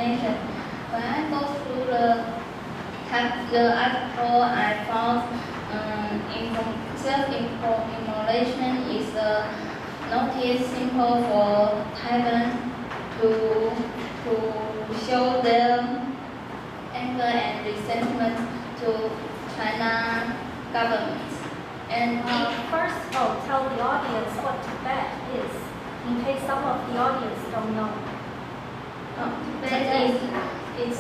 information. When I go through the article, I found self-immolation is notice simple for Taiwan to show their anger and resentment to China government. And first of all, tell the audience what Tibet is, in case some of the audience don't know. Tibet is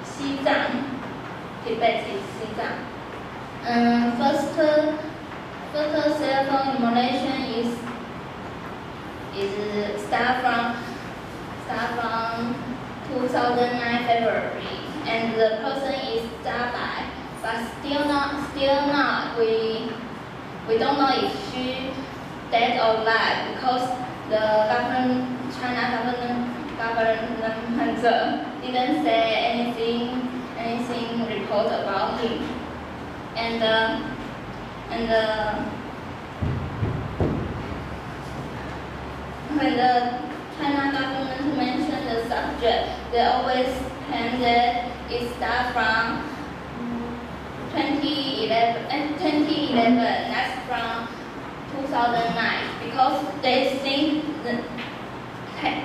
西藏. Tibet is 西藏. First self-immolation is start from 2009 February, and the person is Zabai. But still not we don't know if she dead or alive because the China government didn't say anything report about him. And when the China government mentioned the subject, they always claim that it starts from 2011, that's from 2009, because they think the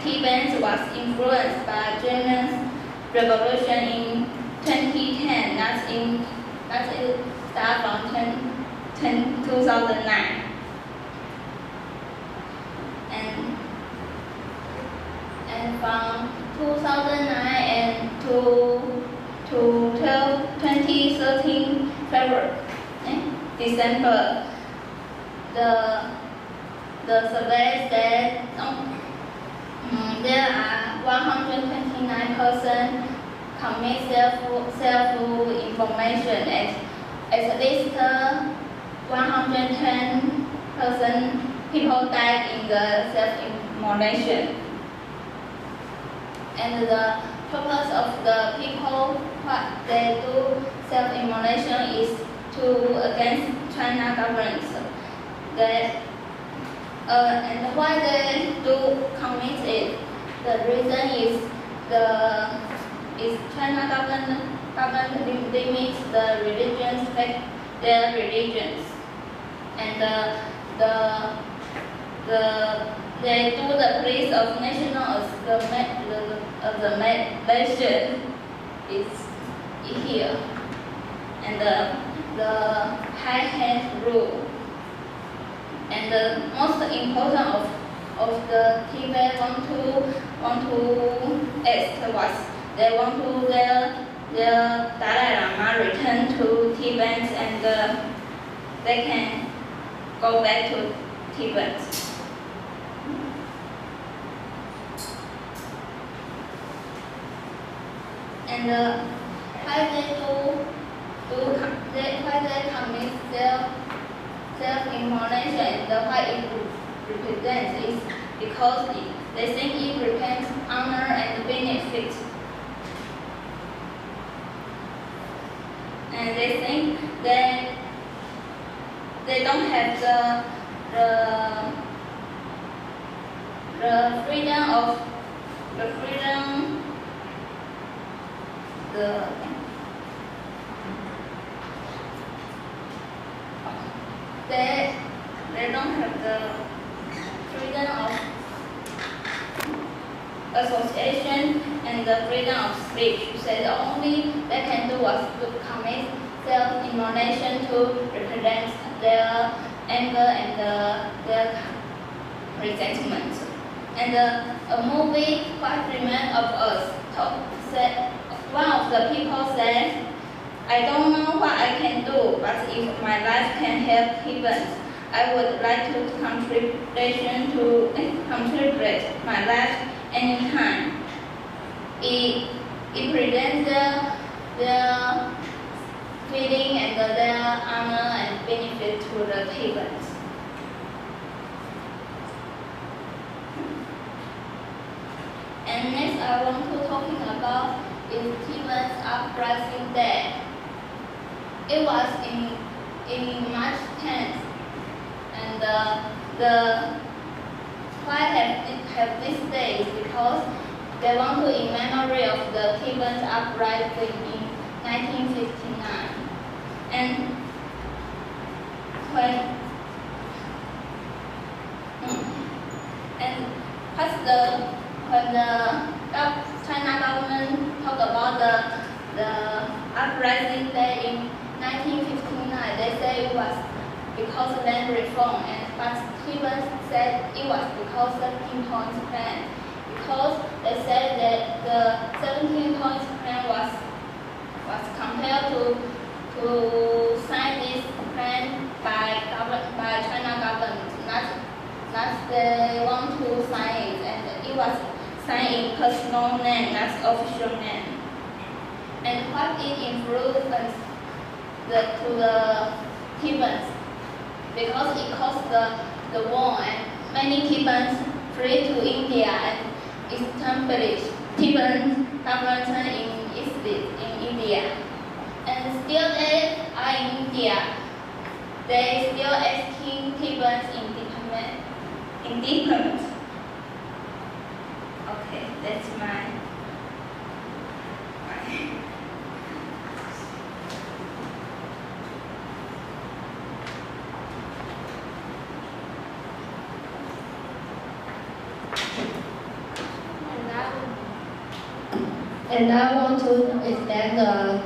Tibet was influenced by German revolution in 2010. That's it start from 2009. And from 2009 and to 2013 February, December, the survey said there are 129 persons commit self-information, at least 110 people died in the self-immolation. And the purpose of the people what they do self-immolation is to against China government. And why they do commit it? The reason is China government limits the religions, their religions, and they do the place of national amalgamation is here, and the high hand rule. And the most important of the Tibet want to ask was they want to their Dalai Lama return to Tibet, and they can go back to Tibet. And why they commit self-immolation and what it represents is because they think it represents honor and benefit. And they think that they don't have the freedom they don't have the freedom of association and the freedom of speech. So the only they can do was to commit self-immolation to represent their anger and their resentment. And a movie, What Remains of Us, said, one of the people said, I don't know what I can do, but if my life can help Tibet, I would like to contribute my life anytime. It presents their feeling and their honor and benefit to the Tibet. And next I want to talking about is Tibet's uprising day. It was in March 10th, and why have this day is because They want to in memory of the Cuban uprising in 1959. And when the China government talked about the uprising day in 1959, they say it was because of land reform, but Cuban said it was because of the 17 points plan. Because they said that the 17 points plan was compared to sign this plan by China government, not they want to sign it, and it was signed in personal name, not official name. And what it influenced to the Cubans, because it caused the war, and many Cubans fled to India and established Cuban government in India. And still they are in India. They still asking Cubans independent. Okay, that's my. And I want to extend the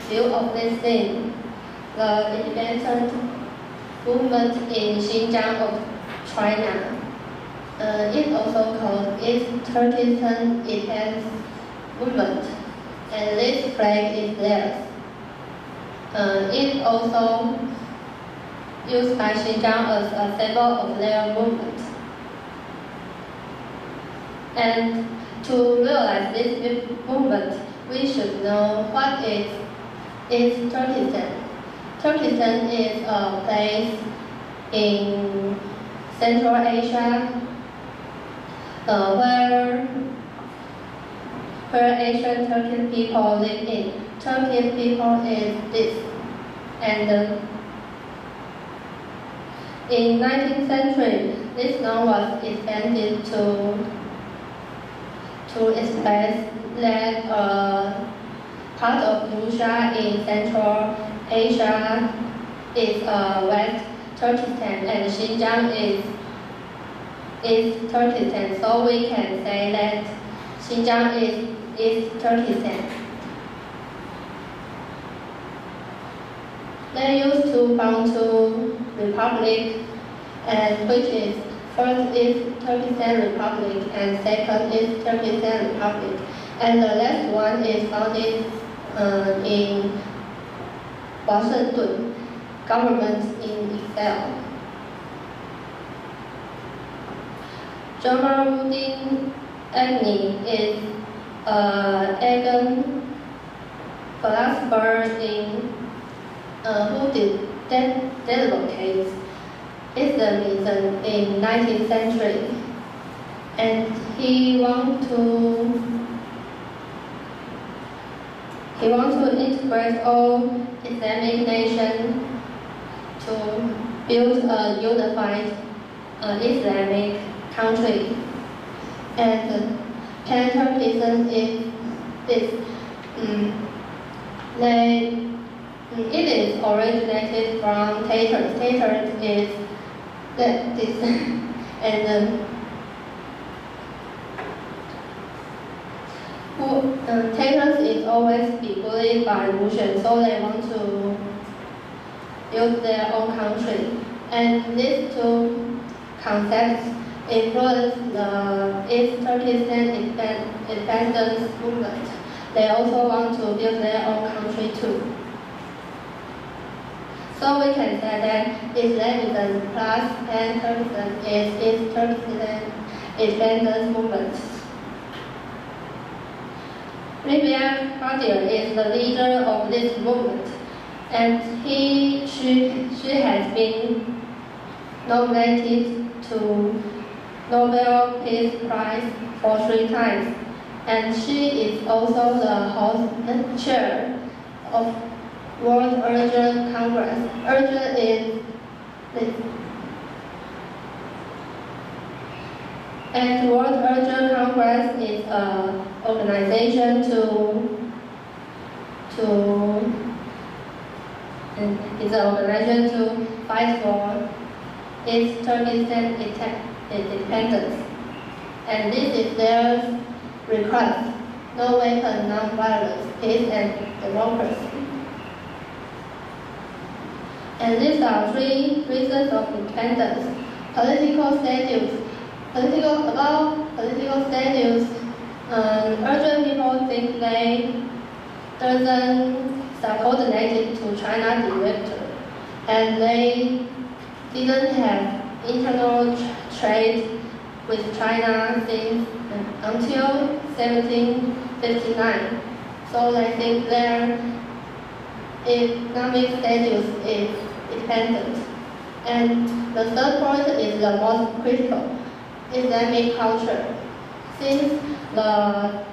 view of this thing, the independent movement in Xinjiang of China. It also called East Turkestan Independence Movement, and this flag is theirs. It also used by Xinjiang as a symbol of their movement. And to realize this movement, we should know what is Turkestan. Turkestan is a place in Central Asia where Asian Turkic people live in. Turkic people is this. And in 19th century, this law was expanded to express that part of Russia in Central Asia is West Turkestan, and Xinjiang is Turkestan. So we can say that Xinjiang is Turkestan. They used to belong to Republic, and which is first is Turkestan Republic and second is Turkestan Republic. And the last one is founded in Washington, government in Excel. Jamaluddin Agni is an Afghan philosopher who advocates Islamism in 19th century, and he want to integrate all Islamic nations to build a unified Islamic country. And Pan-Turkism is this. It is originated from Tatars. Tatars is this, and Tatars is always be bullied by Russians, so they want to build their own country. And these two concepts influence the East Turkestan independence movement. They also want to build their own country too. So we can say that Islamism plus Pan-Turkism is East Turkestan independence movement. Libya Qadir is the leader of this movement, and she has been nominated to Nobel Peace Prize for 3 times, and she is also the chair of World Urgent Congress. Urgent is this. And World Urgent Congress is a organization it's an organization to fight for its Turkestan independence. And this is their request: no weapon, non-violence, peace and democracy. And these are three reasons of independence: political status. About political status, urgent people think they doesn't subordinated to China directly, and they didn't have internal trade with China since until 1759. So they think their economic status is independent. And the third point is the most critical: Islamic culture. Since the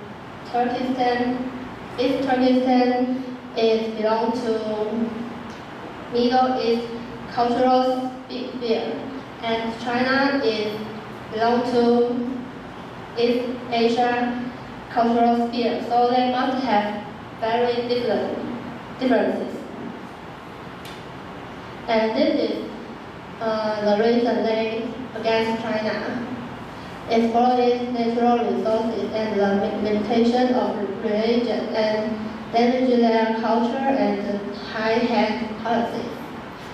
East Turkestan is belong to Middle East cultural sphere, and China is belong to East Asia cultural sphere. So they must have very differences. And this is the reason they against China. Explore its natural resources and the limitation of religion, and damage their culture and high-hand policies.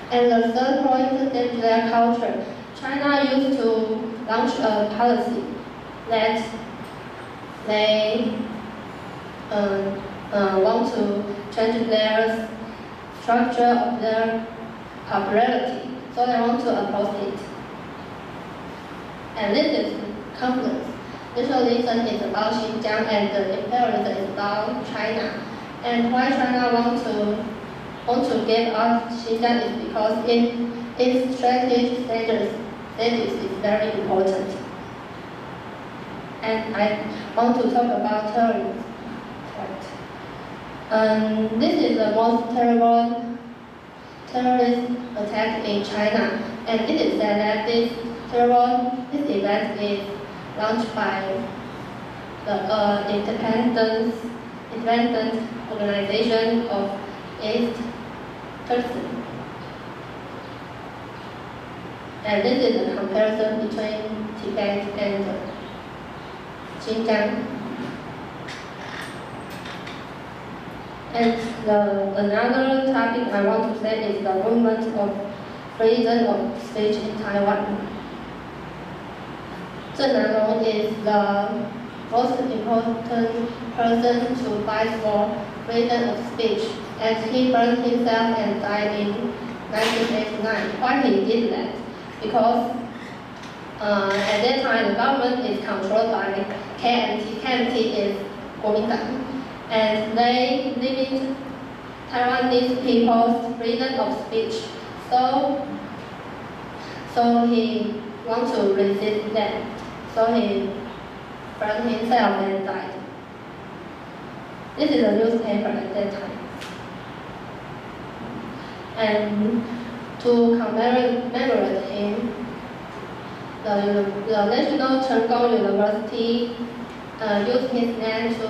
And the third point, damage their culture. China used to launch a policy that they want to change their structure of their popularity, so they want to oppose it. And this is conflict. Nationalism is about Xinjiang and the imperialism is about China. And why China want to give up Xinjiang is because its strategic status is very important. And I want to talk about terrorism. This is the most terrible terrorist attack in China, and it is said that this event is launched by the independent organization of East Turkestan. And this is a comparison between Tibet and Xinjiang. And another topic I want to say is the movement of freedom of speech in Taiwan. Zheng Nanrong is the most important person to fight for freedom of speech, as he burned himself and died in 1989. Why he did that? Because at that time the government is controlled by KMT. KMT is Kuomintang, and they limit Taiwanese people's freedom of speech. So he wants to resist them. So he burned himself and died. This is a newspaper at that time. And to commemorate him, the National Cheng Kung University used his name to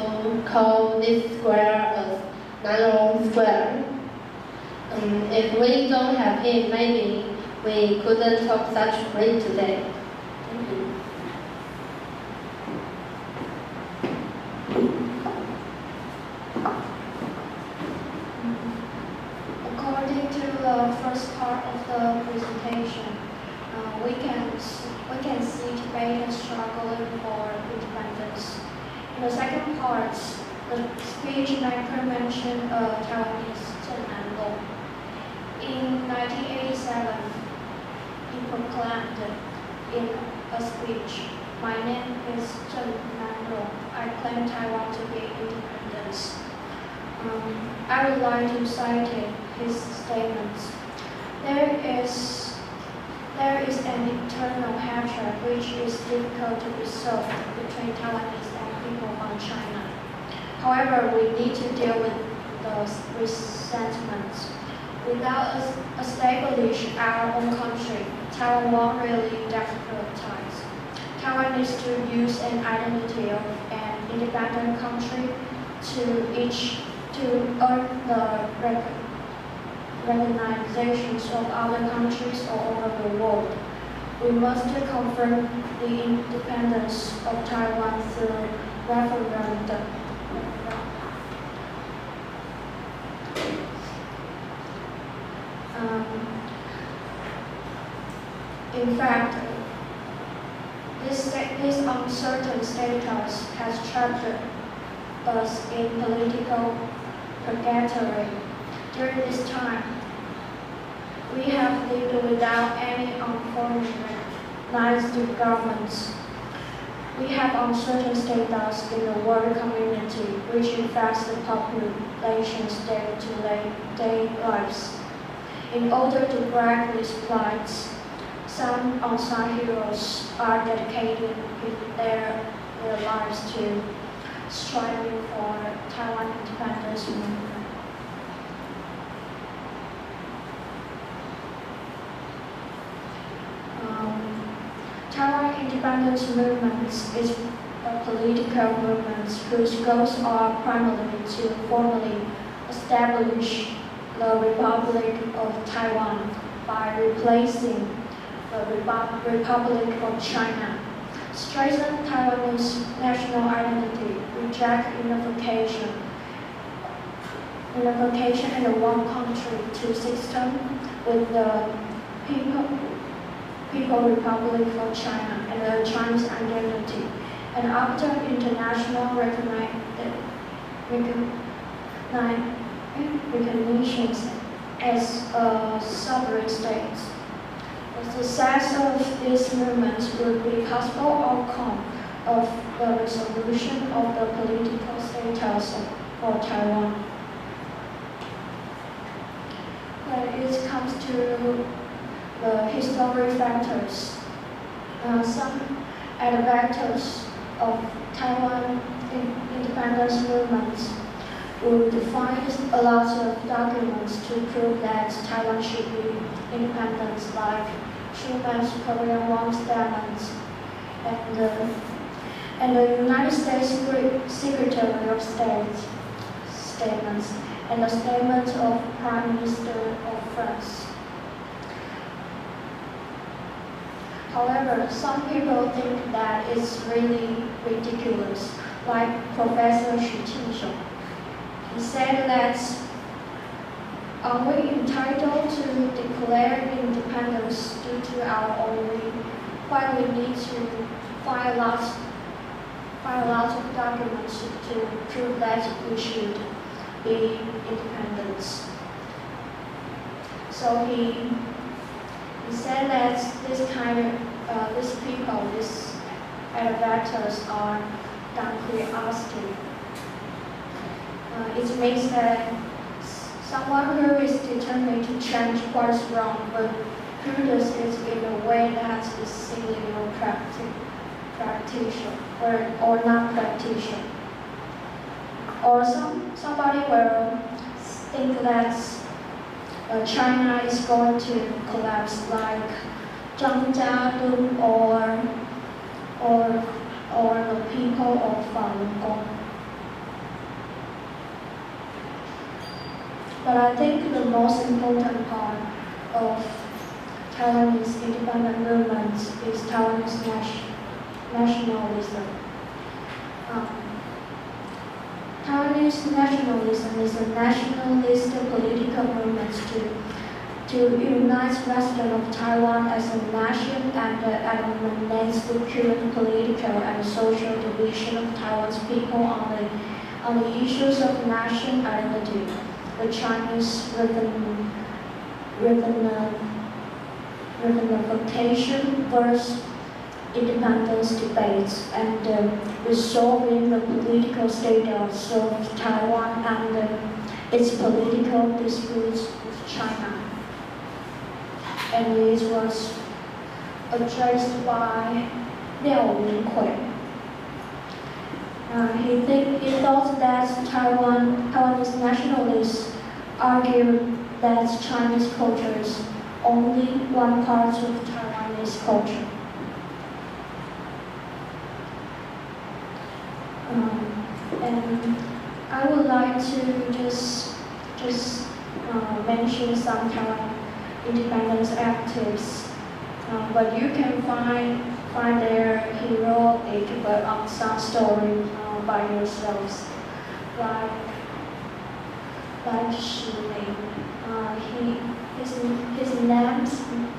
call this square as Nanrong Square. If we don't have him, maybe we couldn't talk such great today. Thank you. According to the first part of the presentation, we can see Tibetans struggling for independence. In the second part, the speech maker mentioned Taiwanese Zheng Nanrong. In 1987, he proclaimed in a speech, "My name is Zheng Nanrong. I claim Taiwan to be independent." I would like to cite his statements. There is an internal hatred which is difficult to resolve between Taiwanese and people from China. However, we need to deal with those resentments. Without us establish our own country, Taiwan won't really democratize. Taiwan needs to use an identity of an independent country to earn the recognitions of other countries all over the world. We must confirm the independence of Taiwan through referendum. In fact, this uncertain status has trapped us in political purgatory. During this time, we have lived without any unformed governments. We have uncertain status in the world community, which affects the population's day-to-day lives. In order to break these plights, some unsung heroes are dedicating their lives to striving for Taiwan independence movement. Taiwan independence movement is a political movement whose goals are primarily to formally establish the Republic of Taiwan by replacing the Republic of China, strengthen Taiwanese national identity, reject unification in the one country, two system with the People Republic of China and the Chinese identity, and after international recognitions as a sovereign state. The success of this movement would be possible outcome of the resolution of the political status for Taiwan. When it comes to the historic factors, some advocates of Taiwan independence movement would find a lot of documents to prove that Taiwan should be independent, like Truman's Korean War statements and the United States Secretary of State statements and the statement of Prime Minister of France. However, some people think that it's really ridiculous, like Professor Xu Qingsheng. He said that are we entitled to declare independence due to our own will, while we need to find lots of documents to prove that we should be independent. So he said that these people, these advocates are done curiosity. It means that someone who is determined to change what is wrong, but who does it in a way that is silly or practical or not practical. Or somebody will think that China is going to collapse, like Zhang Jiadun or the people of Falun Gong. But I think the most important part of Taiwanese independent movement is Taiwanese nationalism. Taiwanese nationalism is a nationalist political movement to unite residents of Taiwan as a nation and eliminates the current political and social division of Taiwan's people on the issues of nation identity. The Chinese reunification versus independence debates and resolving the political status of Taiwan and its political disputes with China. And it was addressed by Liao Minghui. He thought that Taiwanese nationalists argued that Chinese culture is only one part of Taiwanese culture. I would like to just mention some Taiwan independence activists, but you can find their heroic but unsung story by yourselves, like Shi Ming.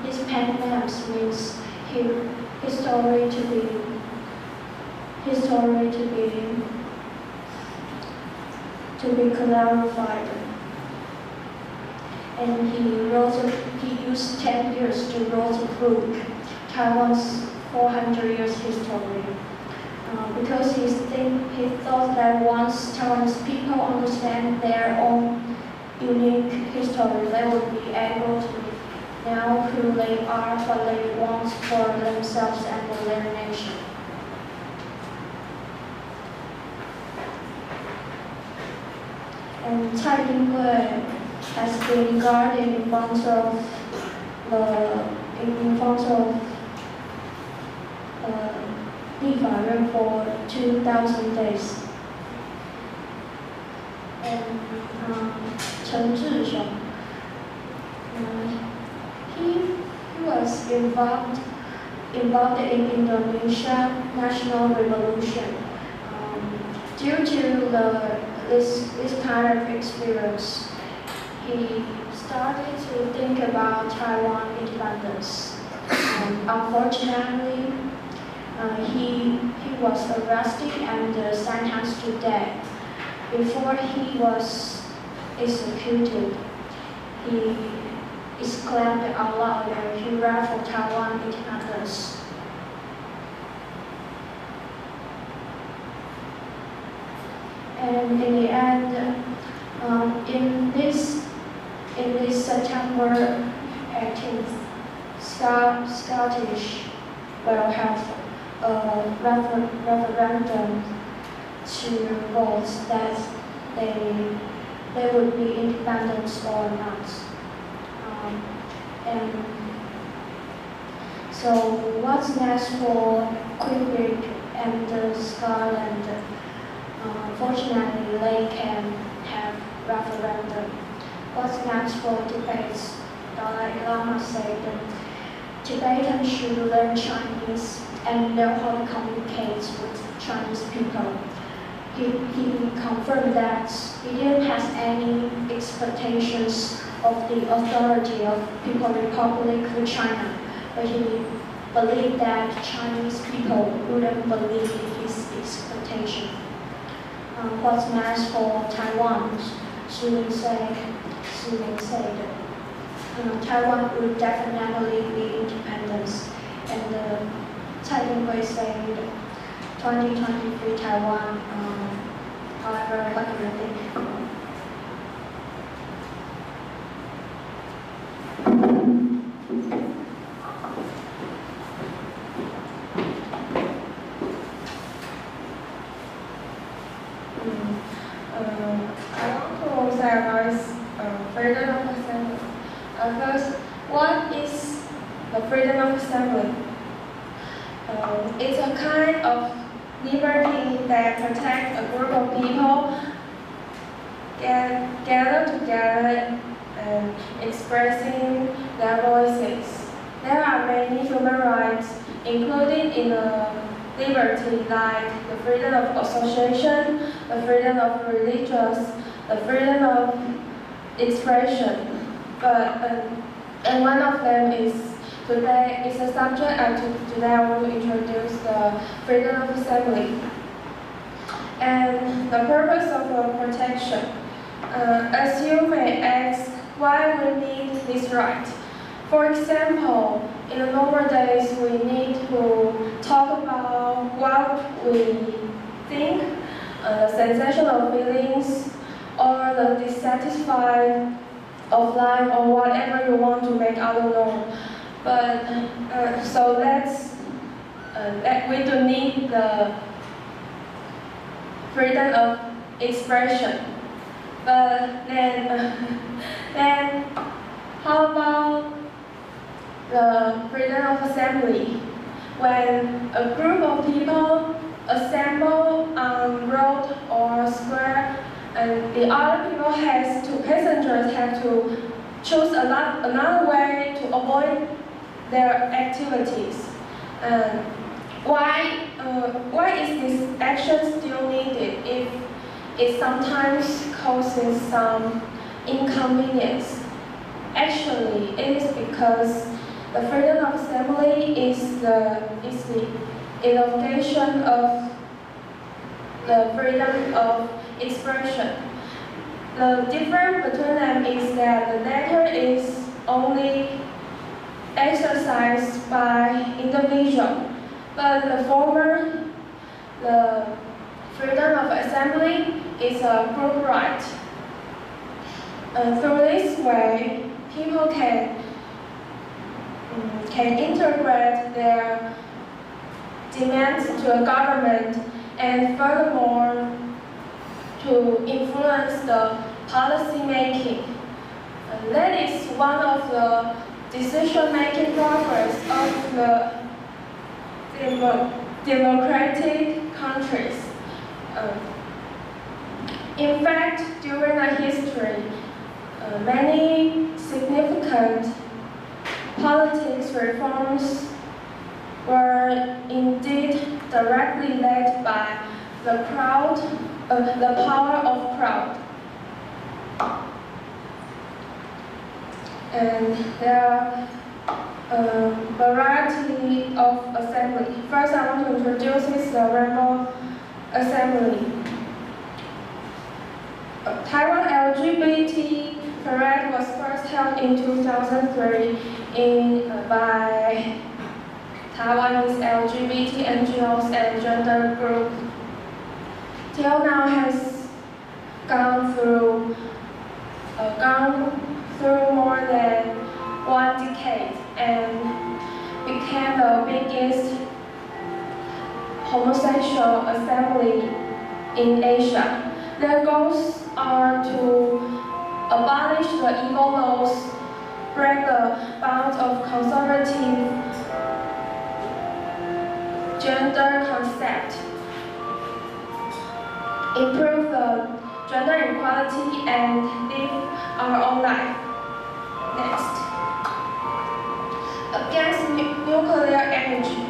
His pen names means his story to be clarified. And he used 10 years to write a book, Taiwan's 400 years history. Because he thought that once Taiwanese people understand their own unique history, they would be able to know who they are, what they want for themselves and for their nation. And Tsai Ing-wen has been guarded in front of Li Fa for 2,000 days. And Chen Zhixiong, he was involved in Indonesia National Revolution. Due to this kind of experience, he started to think about Taiwan independence. Unfortunately, he was arrested and sentenced to death. Before he was executed, he exclaimed out loud that he ran for Taiwan independence. And in the end, in this September 18th, Scottish will have a referendum to vote that they would be independent or not. And so what's next for Quebec and Scotland? Fortunately, they can have referendum. What's next for debates? Dalai Lama said Tibetans should learn Chinese and know how to communicate with Chinese people. He confirmed that he didn't have any expectations of the authority of People's Republic of China, but he believed that Chinese people wouldn't believe in his expectation. What's next for Taiwan? Xi Ming said, Taiwan would definitely be independent, and Tsai Ing-wen said 2023 Taiwan. However, what do you think? I want to say about freedom of assembly. First, what is the freedom of assembly? It's a kind of liberty that protects a group of people gather together and expressing their voices. There are many human rights included in the liberty, like the freedom of association, the freedom of religious, the freedom of expression. And one of them is today is a subject, and today I want to introduce the freedom of assembly and the purpose of protection. As you may ask, why we need this right? For example, in the normal days, we need to talk about what we think, the sensational feelings, or the dissatisfied of life, or whatever you want to make others know. But so we do need the freedom of expression. But then how about the freedom of assembly? When a group of people assemble on road or square and the other passengers have to choose another way to avoid their activities. Why is this action still needed if it sometimes causes some inconvenience? Actually, it is because the freedom of assembly is the elongation of the freedom of expression. The difference between them is that the latter is only exercised by individual, but the former, the freedom of assembly, is a group right. Through this way, people can integrate their demands to a government and furthermore to influence the policy making. That is one of the decision-making progress of the democratic countries. In fact, during the history, many significant politics reforms were indeed directly led by the power of crowd. And there are a variety of assembly. First, I want to introduce the Rainbow Assembly. Taiwan LGBT parade was first held in 2003 by Taiwanese LGBT NGOs and gender groups. Till now has gone through more than 1 decade and became the biggest homosexual assembly in Asia. Their goals are to abolish the evil laws, break the bounds of conservative gender concept, improve the gender equality, and live our own life. Next. Against nuclear energy.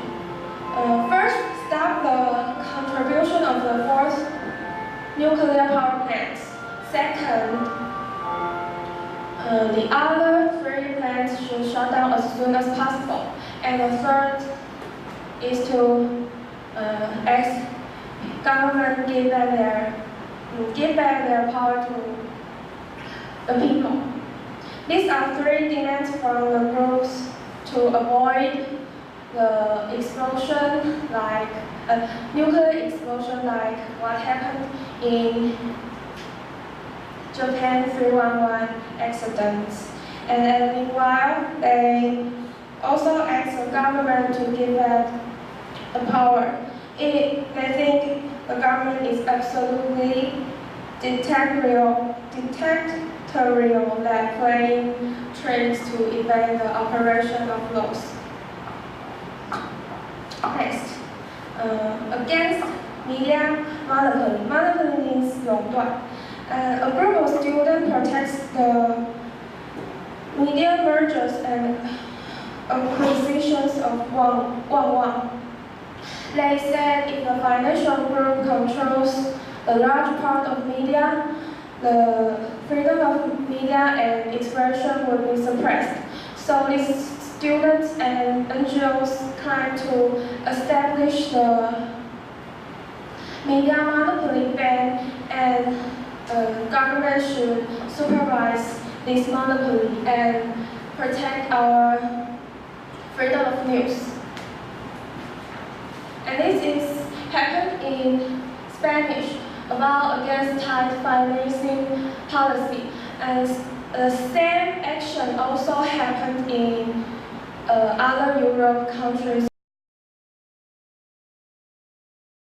First, stop the contribution of the 4th nuclear power plants. Second, the other 3 plants should shut down as soon as possible. And the third is to ask government give back their power to the people. These are 3 demands from the groups to avoid the explosion, like a nuclear explosion, like what happened in Japan 311 accidents. And meanwhile, they also ask the government to give back the power. They think the government is absolutely dictatorial that playing tricks to evade the operation of laws. Next, against media monopoly. Monopoly means 垄断. A group of students protects the media mergers and acquisitions of Wang. They said if the financial group controls a large part of media, the freedom of media and expression will be suppressed. So these students and NGOs try to establish the media monopoly ban, and government should supervise this monopoly and protect our freedom of news. And this is happened in Spanish about against tight financing policy. And the same action also happened in other Europe countries.